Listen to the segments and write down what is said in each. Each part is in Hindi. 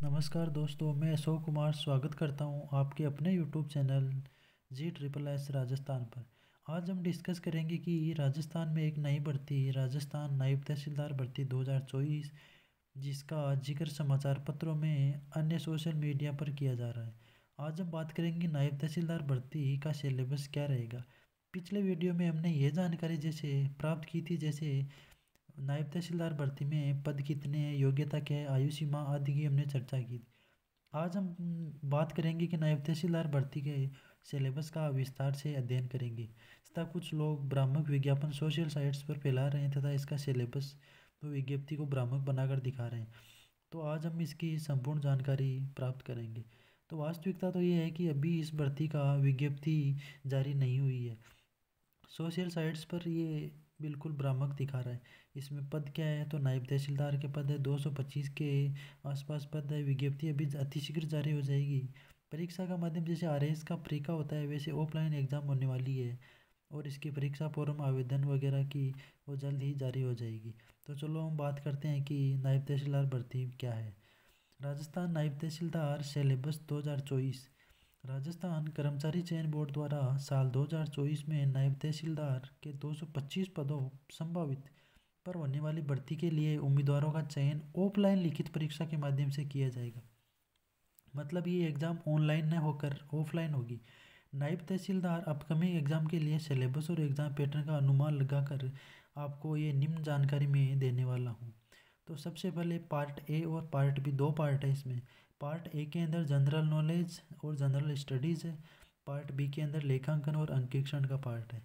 नमस्कार दोस्तों, मैं अशोक कुमार स्वागत करता हूं आपके अपने यूट्यूब चैनल GSSS राजस्थान पर। आज हम डिस्कस करेंगे कि राजस्थान में एक नई भर्ती राजस्थान नायब तहसीलदार भर्ती 2024 जिसका जिक्र समाचार पत्रों में अन्य सोशल मीडिया पर किया जा रहा है। आज हम बात करेंगे नायब तहसीलदार भर्ती का सिलेबस क्या रहेगा। पिछले वीडियो में हमने ये जानकारी जैसे प्राप्त की थी, जैसे नायब तहसीलदार भर्ती में पद कितने हैं, योग्यता क्या है, आयु सीमा आदि की हमने चर्चा की थी। आज हम बात करेंगे कि नायब तहसीलदार भर्ती के सिलेबस का विस्तार से अध्ययन करेंगे तथा कुछ लोग भ्रामक विज्ञापन सोशल साइट्स पर फैला रहे हैं तथा इसका सिलेबस विज्ञप्ति को भ्रामक बनाकर दिखा रहे हैं। तो आज हम इसकी संपूर्ण जानकारी प्राप्त करेंगे। तो वास्तविकता तो ये है कि अभी इस भर्ती का विज्ञप्ति जारी नहीं हुई है। सोशल साइट्स पर ये बिल्कुल भ्रामक दिखा रहा है। इसमें पद क्या है, तो नायब तहसीलदार के पद है, 225 के आसपास पद है। विज्ञप्ति अभी अतिशीघ्र जारी हो जाएगी। परीक्षा का माध्यम जैसे RAS का परीक्षा होता है वैसे ऑफलाइन एग्ज़ाम होने वाली है और इसकी परीक्षा फॉर्म आवेदन वगैरह की वो जल्द ही जारी हो जाएगी। तो चलो हम बात करते हैं कि नायब तहसीलदार भर्ती क्या है। राजस्थान नायब तहसीलदार सिलेबस 2024। राजस्थान कर्मचारी चयन बोर्ड द्वारा साल 2024 में नायब तहसीलदार के 225 पदों संभावित पर होने वाली भर्ती के लिए उम्मीदवारों का चयन ऑफलाइन लिखित परीक्षा के माध्यम से किया जाएगा। मतलब ये एग्ज़ाम ऑनलाइन न होकर ऑफलाइन होगी। नायब तहसीलदार अपकमिंग एग्ज़ाम के लिए सिलेबस और एग्ज़ाम पैटर्न का अनुमान लगाकर आपको ये निम्न जानकारी में देने वाला हूँ। तो सबसे पहले पार्ट ए और पार्ट बी, दो पार्ट है इसमें। पार्ट ए के अंदर जनरल नॉलेज और जनरल स्टडीज़ है। पार्ट बी के अंदर लेखांकन और अंकेक्षण का पार्ट है।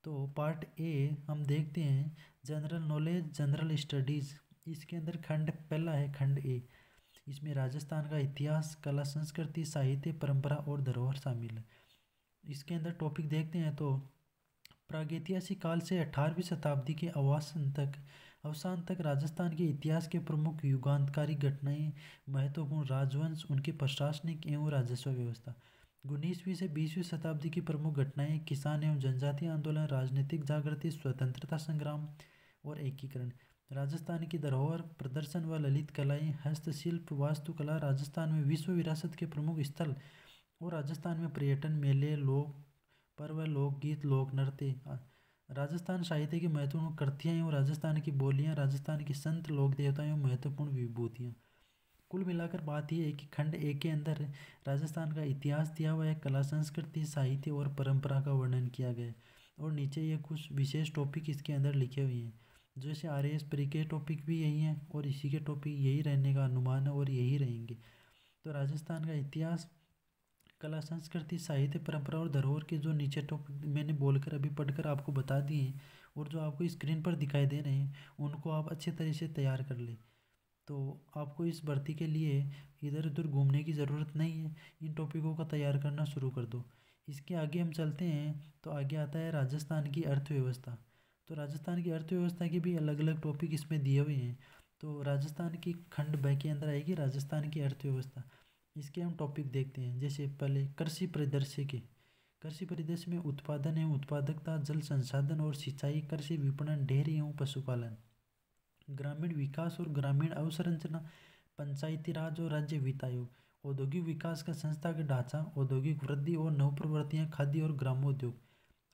तो पार्ट ए हम देखते हैं जनरल नॉलेज जनरल स्टडीज़। इसके अंदर खंड पहला है खंड ए। इसमें राजस्थान का इतिहास, कला, संस्कृति, साहित्य, परंपरा और धरोहर शामिल है। इसके अंदर टॉपिक देखते हैं तो प्रागैतिहासिक काल से 18वीं शताब्दी के अवसान तक राजस्थान के इतिहास के प्रमुख युगांतकारी घटनाएं, महत्वपूर्ण राजवंश, उनकी प्रशासनिक एवं राजस्व व्यवस्था। 19वीं से 20वीं शताब्दी की प्रमुख घटनाएं, किसान एवं जनजातीय आंदोलन, राजनीतिक जागृति, स्वतंत्रता संग्राम और एकीकरण। राजस्थान की धरोहर, प्रदर्शन व ललित कलाएं, हस्तशिल्प, वास्तुकला, राजस्थान में विश्व विरासत के प्रमुख स्थल और राजस्थान में पर्यटन, मेले, लोक पर्व, लोकगीत, लोक नृत्य। राजस्थान साहित्य की महत्वपूर्ण कृतियाँ एवं राजस्थान की बोलियाँ, राजस्थान के संत, लोक देवता एवं महत्वपूर्ण विभूतियाँ। कुल मिलाकर बात यह है कि खंड ए के अंदर राजस्थान का इतिहास दिया हुआ है, कला, संस्कृति, साहित्य और परंपरा का वर्णन किया गया है और नीचे ये कुछ विशेष टॉपिक इसके अंदर लिखे हुए हैं। जैसे RAS परी के टॉपिक भी यही हैं और इसी के टॉपिक यही रहने का अनुमान है और यही रहेंगे। तो राजस्थान का इतिहास, कला, संस्कृति, साहित्य, परंपरा और धरोहर के जो नीचे टॉपिक मैंने बोलकर अभी पढ़कर आपको बता दिए और जो आपको स्क्रीन पर दिखाई दे रहे हैं उनको आप अच्छे तरह से तैयार कर लें। तो आपको इस भर्ती के लिए इधर उधर घूमने की ज़रूरत नहीं है, इन टॉपिकों का तैयार करना शुरू कर दो। इसके आगे हम चलते हैं तो आगे आता है राजस्थान की अर्थव्यवस्था। तो राजस्थान की अर्थव्यवस्था के भी अलग अलग टॉपिक इसमें दिए हुए हैं। तो राजस्थान की खंड ब के अंदर आएगी राजस्थान की अर्थव्यवस्था। इसके हम टॉपिक देखते हैं। जैसे पहले कृषि परिदृश्य के, कृषि परिदृश्य में उत्पादन एवं उत्पादकता, जल संसाधन और सिंचाई, कृषि विपणन, डेयरी एवं पशुपालन, ग्रामीण विकास और ग्रामीण अवसंरचना, पंचायती राज और राज्य वित्त आयोग, औद्योगिक विकास का संस्थागत ढांचा, औद्योगिक वृद्धि और नवप्रवृत्तियां, खाद्य और ग्रामोद्योग।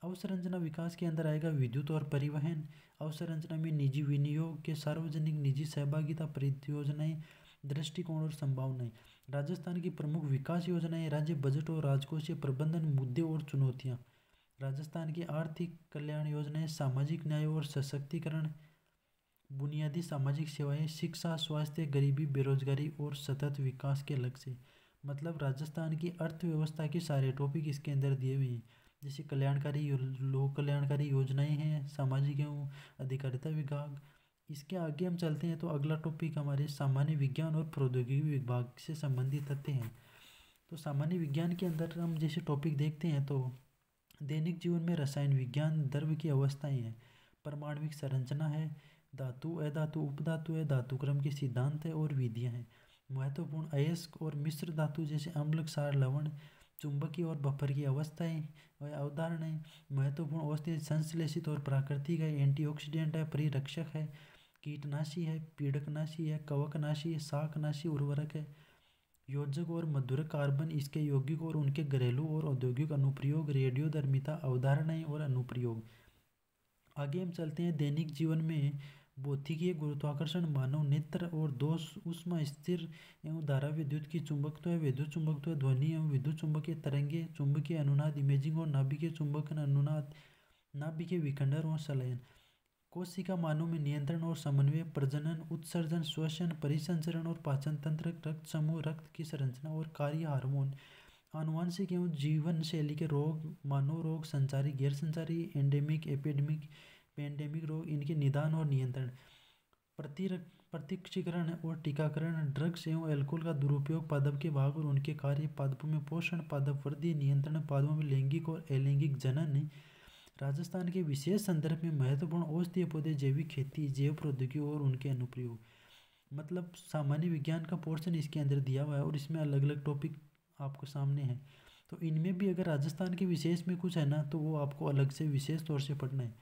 अवसंरचना विकास के अंदर आएगा विद्युत और परिवहन। अवसंरचना में निजी विनियोग के सार्वजनिक निजी सहभागिता परियोजनाएं, दृष्टिकोण और संभावनाएं। राजस्थान की प्रमुख विकास योजनाएं, राज्य बजट और राजकोषीय प्रबंधन, मुद्दे और चुनौतियां। राजस्थान की आर्थिक कल्याण योजनाएं, सामाजिक न्याय और सशक्तिकरण, बुनियादी सामाजिक सेवाएं, शिक्षा, स्वास्थ्य, गरीबी, बेरोजगारी और सतत विकास के लक्ष्य। मतलब राजस्थान की अर्थव्यवस्था के सारे टॉपिक इसके अंदर दिए हुए हैं। जैसे लोक कल्याणकारी योजनाएं हैं, सामाजिक एवं अधिकारिता विभाग। इसके आगे हम चलते हैं तो अगला टॉपिक हमारे सामान्य विज्ञान और प्रौद्योगिकी विभाग से संबंधित तथ्य हैं। तो सामान्य विज्ञान के अंदर हम जैसे टॉपिक देखते हैं तो दैनिक जीवन में रसायन विज्ञान, द्रव्य की अवस्थाएं हैं, परमाणविक संरचना है, धातु, अधातु, उपधातु है, धातु क्रम के सिद्धांत है और विधियां हैं, महत्वपूर्ण अयस्क और मिश्र धातु जैसे अम्ल, क्षार, लवण, चुंबकीय और बफर की अवस्थाएं व अवधारणाएं, महत्वपूर्ण औषधि संश्लेषित और प्राकृतिक है, एंटीऑक्सीडेंट है, परिरक्षक है, कीटनाशी है, पीड़कनाशी है, कवकनाशी है, शाकनाशी उर्वरक है, योजक और मधुरक कार्बन, इसके यौगिक और उनके घरेलू और औद्योगिक अनुप्रयोग, रेडियोधर्मिता, अवधारणाएं और अनुप्रयोग। आगे हम चलते हैं दैनिक जीवन में भौतिकीय गुरुत्वाकर्षण, मानव नेत्र और दो उष्मा स्थिर एवं धारा विद्युत की चुंबकत्व, विद्युत चुंबकत्व, ध्वनि एवं विद्युत चुंबकीय तरंगे, चुंबकीय अनुनाद इमेजिंग और नाभिकीय चुंबकन अनुनाद, नाभिकीय विखंडन और संलयन। कोशिका मानव में नियंत्रण और समन्वय, प्रजनन, उत्सर्जन, श्वसन, परिसंचरण और पाचन तंत्र, रक्त समूह, रक्त की संरचना और कार्य, हार्मोन, आनुवंशिक एवं जीवन शैली के रोग, मानव रोग, संचारी, गैर संचारी, एंडेमिक, एपिडेमिक, पेंडेमिक रोग, इनके निदान और नियंत्रण, प्रत्यक्षीकरण और टीकाकरण, ड्रग्स एवं अल्कोहल का दुरुपयोग, पादप के भाग और उनके कार्य, पादपों में पोषण, पादप वृद्धि, नियंत्रण, पादपों में लैंगिक और अलैंगिक जनन। राजस्थान के विशेष संदर्भ में महत्वपूर्ण औषधीय पौधे, जैविक खेती, जैव प्रौद्योगिकी और उनके अनुप्रयोग। मतलब सामान्य विज्ञान का पोर्शन इसके अंदर दिया हुआ है और इसमें अलग अलग टॉपिक आपको सामने है। तो इनमें भी अगर राजस्थान के विशेष में कुछ है ना तो वो आपको अलग से विशेष तौर से पढ़ना है।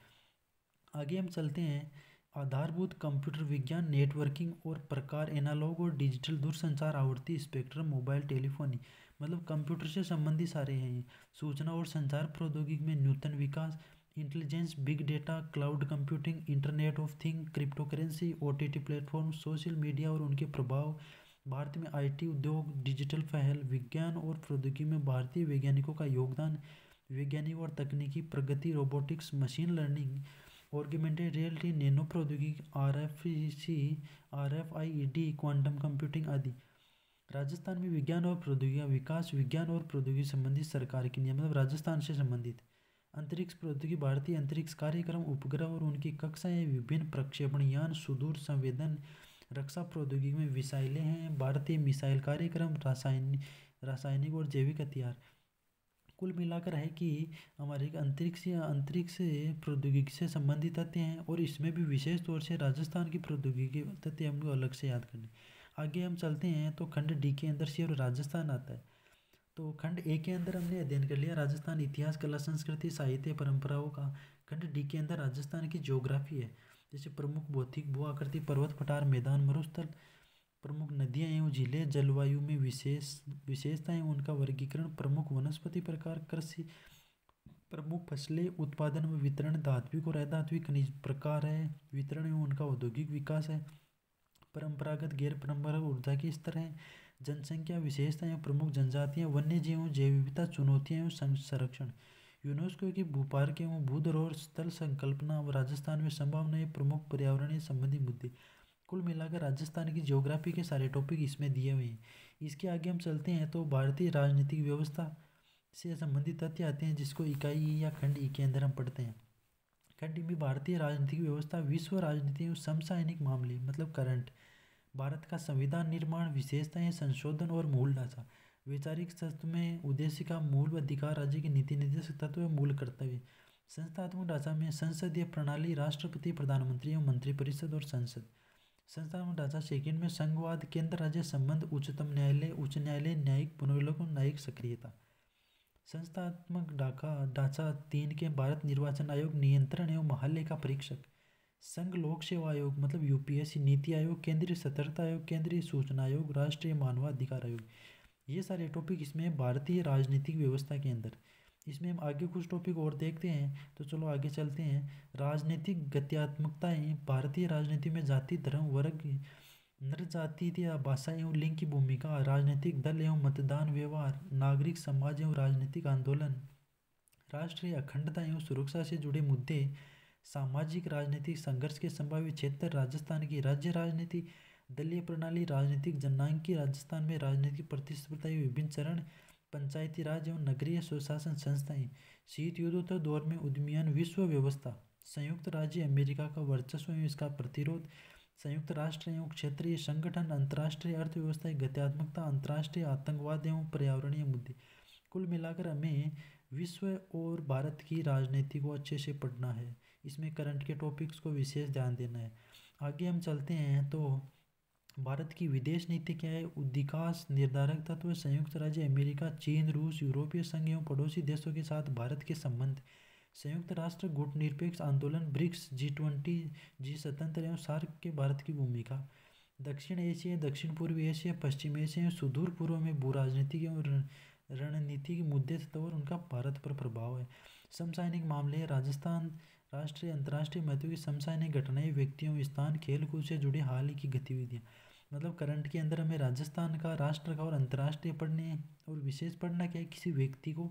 आगे हम चलते हैं आधारभूत कंप्यूटर विज्ञान, नेटवर्किंग और प्रकार, एनालॉग और डिजिटल, दूरसंचार, आवर्ती स्पेक्ट्रम, मोबाइल टेलीफोनी, मतलब कंप्यूटर से संबंधित सारे हैं ये। सूचना और संचार प्रौद्योगिकी में नूतन विकास, intelligence, big data, cloud computing, internet of thing, cryptocurrency, OTT platform, social media और उनके प्रभाव, भारत में आईटी उद्योग, डिजिटल पहल, विज्ञान और प्रौद्योगिकी में भारतीय वैज्ञानिकों का योगदान, वैज्ञानिक और तकनीकी प्रगति, robotics, machine learning, augmented reality, nano प्रौद्योगिकी, RFID, क्वांटम कंप्यूटिंग आदि। राजस्थान में विज्ञान और प्रौद्योगिकी विकास, विज्ञान और प्रौद्योगिकी संबंधित सरकार की नीति, मतलब राजस्थान से संबंधित। अंतरिक्ष प्रौद्योगिकी, भारतीय अंतरिक्ष कार्यक्रम, उपग्रह और उनकी कक्षाएं, विभिन्न प्रक्षेपण यान, सुदूर संवेदन, रक्षा प्रौद्योगिकी में मिसाइलें हैं, भारतीय मिसाइल कार्यक्रम, रासायनिक और जैविक हथियार। कुल मिलाकर है कि हमारे अंतरिक्ष प्रौद्योगिकी से संबंधित तथ्य हैं और इसमें भी विशेष तौर से राजस्थान की प्रौद्योगिकी तथ्य हमको अलग से याद करने। आगे हम चलते हैं तो खंड डी के अंदर से और राजस्थान आता है। तो खंड ए के अंदर हमने अध्ययन कर लिया राजस्थान इतिहास, कला, संस्कृति, साहित्य, परंपराओं का। खंड डी के अंदर राजस्थान की ज्योग्राफी है, जैसे प्रमुख भौतिक भू आकृति, पर्वत, पठार, मैदान, मरुस्थल, प्रमुख नदियाँ एवं झीलें, जलवायु में विशेषताएं, उनका वर्गीकरण, प्रमुख वनस्पति प्रकार, कृषि, प्रमुख फसलें, उत्पादन व वितरण, धात्विक और अधात्विक खनिज प्रकार है, वितरण एवं उनका औद्योगिक विकास है, परंपरागत गैर परंपरागत ऊर्जा के स्तर हैं, जनसंख्या, विशेषताएं, प्रमुख जनजातियां, वन्य जीवों, जैव विविधता, चुनौतियां एवं संरक्षण। यूनेस्को की भू पार्क एवं भू धरोहर स्थल संकल्पना व राजस्थान में संभावनाएं, प्रमुख पर्यावरणीय संबंधी मुद्दे। कुल मिलाकर राजस्थान की ज्योग्राफी के सारे टॉपिक इसमें दिए हुए हैं। इसके आगे हम चलते हैं तो भारतीय राजनीतिक व्यवस्था से संबंधित तथ्य आते हैं, जिसको इकाई ई या खंड ई के अंदर हम पढ़ते हैं। खंड ई में भारतीय राजनीतिक व्यवस्था, विश्व राजनीति एवं समसामयिक मामले, मतलब करंट, भारत का संविधान निर्माण, विशेषताएं, संशोधन और मूल ढांचा, वैचारिक तत्व में उद्देश्य का मूल अधिकार, राज्य के नीति निर्देशक तत्व व मूल कर्तव्य, संस्थात्मक ढांचा में संसदीय प्रणाली, राष्ट्रपति, प्रधानमंत्री एवं मंत्रिपरिषद और संसद। संस्थात्मक ढांचा सेकंड में संघवाद, केंद्र राज्य संबंध, उच्चतम न्यायालय, उच्च न्यायालय, न्यायिक पुनर्विलोकन, न्यायिक सक्रियता। संस्थात्मक ढांचा 3 के भारत निर्वाचन आयोग, नियंत्रण एवं महालेखा परीक्षक, संघ लोक सेवा आयोग मतलब यूपीएससी, नीति आयोग, केंद्रीय सतर्कता आयोग, केंद्रीय सूचना आयोग, राष्ट्रीय मानवाधिकार आयोग। ये सारे टॉपिक इसमें भारतीय राजनीतिक व्यवस्था के अंदर। इसमें हम आगे कुछ टॉपिक और देखते हैं, तो चलो आगे चलते हैं। राजनीतिक गत्यात्मकताएं, भारतीय राजनीति में जाति, धर्म, वर्ग, नर जाति या भाषा एवं लिंग की भूमिका, राजनीतिक दल एवं मतदान व्यवहार, नागरिक समाज एवं राजनीतिक आंदोलन, राष्ट्रीय अखंडता एवं सुरक्षा से जुड़े मुद्दे, सामाजिक राजनीतिक संघर्ष के संभावित क्षेत्र, राजस्थान की राज्य राजनीति, दलीय प्रणाली, राजनीतिक जननांग, राजस्थान में राजनीतिक प्रतिस्पर्धा, विभिन्न चरण, पंचायती राज एवं नगरीय स्वशासन संस्थाएं, शीत युद्धोत्तर दौर में उद्यमियन, विश्व व्यवस्था, संयुक्त राज्य अमेरिका का वर्चस्व एवं इसका प्रतिरोध, संयुक्त राष्ट्र एवं क्षेत्रीय संगठन, अंतर्राष्ट्रीय अर्थव्यवस्था, गत्यात्मकता, अंतर्राष्ट्रीय आतंकवाद एवं पर्यावरणीय मुद्दे। कुल मिलाकर हमें विश्व और भारत की राजनीति को अच्छे से पढ़ना है। इसमें करंट के टॉपिक्स को विशेष ध्यान देना है। आगे हम चलते हैं तो भारत की विदेश नीति क्या है, उद्विकास, निर्धारक तत्व, संयुक्त राज्य अमेरिका, चीन, रूस, यूरोपीय संघ एवं पड़ोसी देशों के साथ भारत के संबंध, संयुक्त राष्ट्र गुट निरपेक्ष आंदोलन, ब्रिक्स, G20, जी स्वतंत्र एवं सार्क के भारत की भूमिका। दक्षिण एशिया, दक्षिण पूर्वी एशिया, पश्चिम एशिया एवं सुदूर पूर्व में भू राजनीतिक एवं रणनीतिक मुद्दे तथा और उनका भारत पर प्रभाव है। समसामयिक मामले, राजस्थान, राष्ट्रीय अंतर्राष्ट्रीय महत्व की समसामयिक घटनाएं, व्यक्तियों, स्थान, खेल कूद से जुड़ी हाल ही की गतिविधियाँ। मतलब करंट के अंदर हमें राजस्थान का, राष्ट्र का और अंतर्राष्ट्रीय पढ़ने और विशेष पढ़ना क्या है, किसी व्यक्ति को,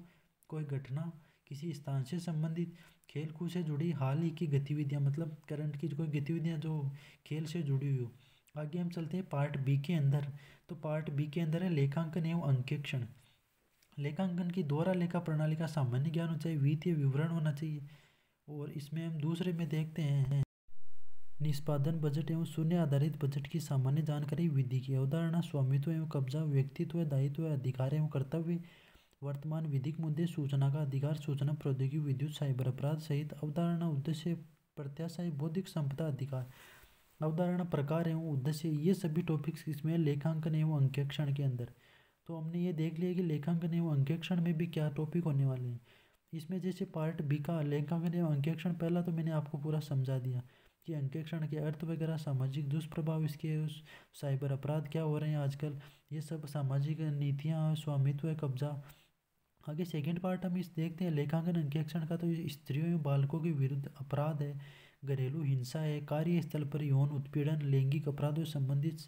कोई घटना, किसी स्थान से संबंधित, खेल कूद से जुड़ी हाल ही की गतिविधियाँ, मतलब करंट की कोई गतिविधियाँ जो खेल से जुड़ी हुई हो। आगे हम चलते हैं पार्ट बी के अंदर। तो पार्ट बी के अंदर है लेखांकन एवं अंकेक्षण। लेखांकन की दोहरा लेखा प्रणाली का सामान्य ज्ञान होना चाहिए, वित्तीय विवरण होना चाहिए। और इसमें हम दूसरे में देखते हैं निष्पादन बजट एवं शून्य आधारित बजट की सामान्य जानकारी, विधि की अवधारणा, स्वामित्व एवं कब्जा, व्यक्तित्व, दायित्व, अधिकार एवं कर्तव्य, वर्तमान विधिक मुद्दे, सूचना का अधिकार, सूचना प्रौद्योगिकी, विद्युत, साइबर अपराध सहित अवधारणा, उद्देश्य, प्रत्याशा, बौद्धिक संपदा अधिकार, अवधारणा, प्रकार एवं उद्देश्य, ये सभी टॉपिक्स इसमें लेखांकन एवं अंकेक्षण के अंदर। तो हमने ये देख लिया कि लेखांकन एवं अंकेक्षण में भी क्या टॉपिक होने वाले हैं। इसमें जैसे पार्ट बी का लेखांकन एवं अंकेक्षण, पहला तो मैंने आपको पूरा समझा दिया कि अंकेक्षण के अर्थ वगैरह, सामाजिक दुष्प्रभाव इसके, साइबर अपराध क्या हो रहे हैं आजकल, ये सब सामाजिक नीतियाँ, स्वामित्व, कब्जा। आगे सेकंड पार्ट हम इस देखते हैं लेखांकन अंकेक्षण का, तो ये स्त्रियों एवं बालकों के विरुद्ध अपराध है, घरेलू हिंसा है, कार्यस्थल पर यौन उत्पीड़न, लैंगिक अपराधों से संबंधित,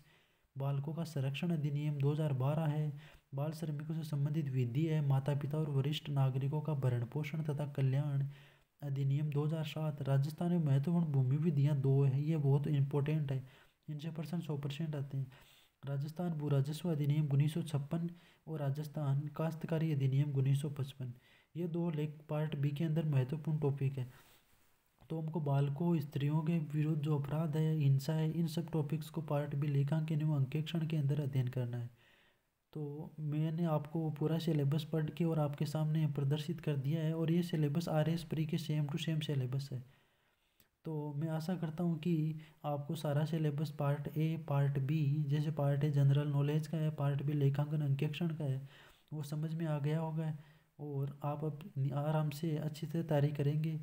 बालकों का संरक्षण अधिनियम 2012 है, बाल श्रमिकों से संबंधित विधि है, माता पिता और वरिष्ठ नागरिकों का भरण पोषण तथा कल्याण अधिनियम 2007। राजस्थान में महत्वपूर्ण भूमि विधियाँ दो है, ये बहुत इंपॉर्टेंट है, इनसे 100% आते हैं। राजस्थान भू राजस्व अधिनियम 1956 और राजस्थान काश्तकारी अधिनियम 1955, ये दो लेख पार्ट बी के अंदर महत्वपूर्ण टॉपिक है। तो हमको बालकों, स्त्रियों के विरुद्ध जो अपराध है, हिंसा है, इन सब टॉपिक्स को पार्ट बी लेखांकन एवं अंकेक्षण के अंदर अध्ययन करना है। तो मैंने आपको पूरा सिलेबस पढ़ के और आपके सामने प्रदर्शित कर दिया है, और ये सिलेबस RS प्री के सेम टू सेम सिलेबस है। तो मैं आशा करता हूँ कि आपको सारा syllabus part A, part B, जैसे पार्ट ए जनरल नॉलेज का है, पार्ट बी लेखांकन अंकेक्षण का है, वो समझ में आ गया होगा, और आप अब आराम से अच्छी से तैयारी करेंगे।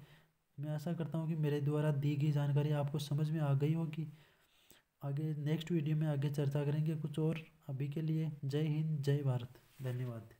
मैं आशा करता हूँ कि मेरे द्वारा दी गई जानकारी आपको समझ में आ गई होगी। आगे नेक्स्ट वीडियो में आगे चर्चा करेंगे कुछ और। अभी के लिए जय हिंद, जय भारत, धन्यवाद।